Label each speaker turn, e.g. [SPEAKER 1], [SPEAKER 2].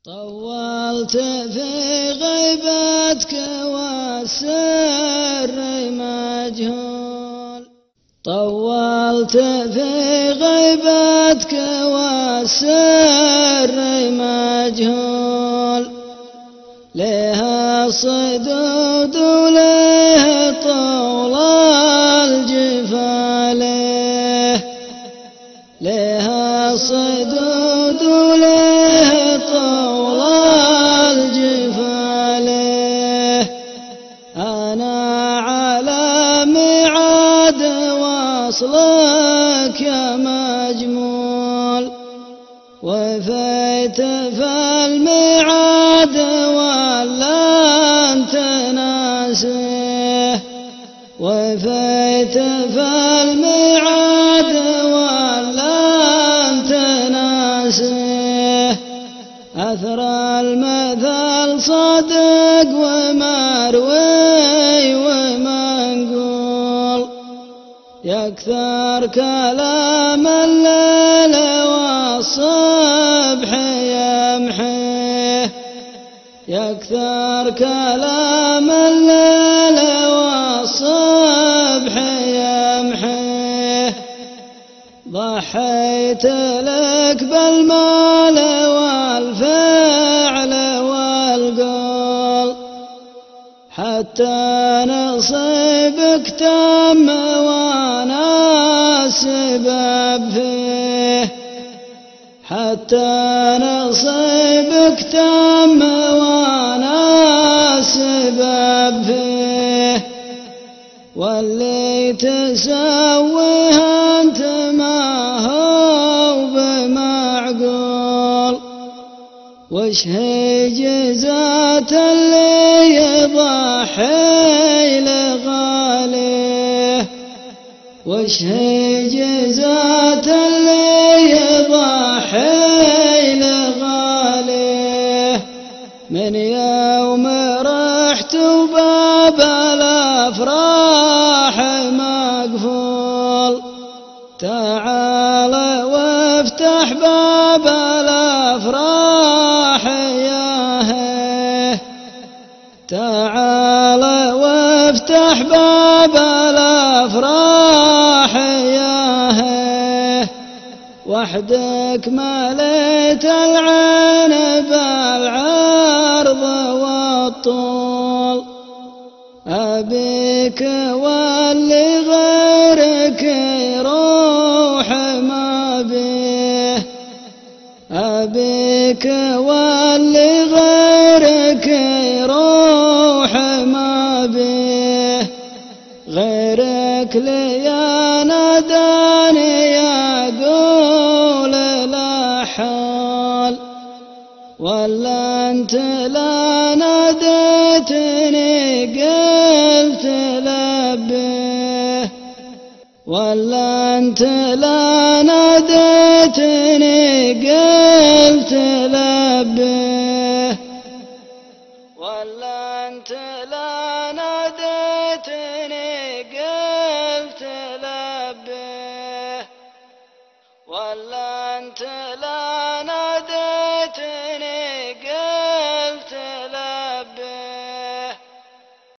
[SPEAKER 1] طولت في غيبتك والسر مجهول، طولت في غيبتك والسر مجهول، لها الصدود وله طول الجفا، لها الصدود وله طول الجفا، أنا على ميعاد وصلك يا مجمول، وفيت فالميعاد ولا أنت ناسيه، وفيت فالميعاد ولا أنت ناسيه، أثر المثل صادق ومروي ومنقول، يكثر كلام الليل والصبح يمحيه، يكثر كلام الليل والصبح يمحيه، ضحيت لك بالمال والفعل والقول، حتى نصيبك تم وانا السبب فيه، حتى نصيبك تم وانا السبب فيه، واللي تسويه انت ما هو بمعقول، وش هي جزات اللي يضحي لغاليه، وش هي جزات اللي يضحي لغاليه، من يوم رحت وباب الافراح مقفول، تعال وافتح باب الافراح يا هيه، تعال وافتح باب الافراح يا هيه، وحدك مليت العين بالعرض والطول، أبيك واللي غيرك يروح ما بيه، أبيك واللي غيرك يروح ما بيه، غيرك لي ناداني يقول لا حال، ولا أنت لا ناديتني قلت لبيه، ولا أنت لا ناديتني قلت لبيه، ولا أنت لا ناديتني قلت لبيه، ولا أنت لا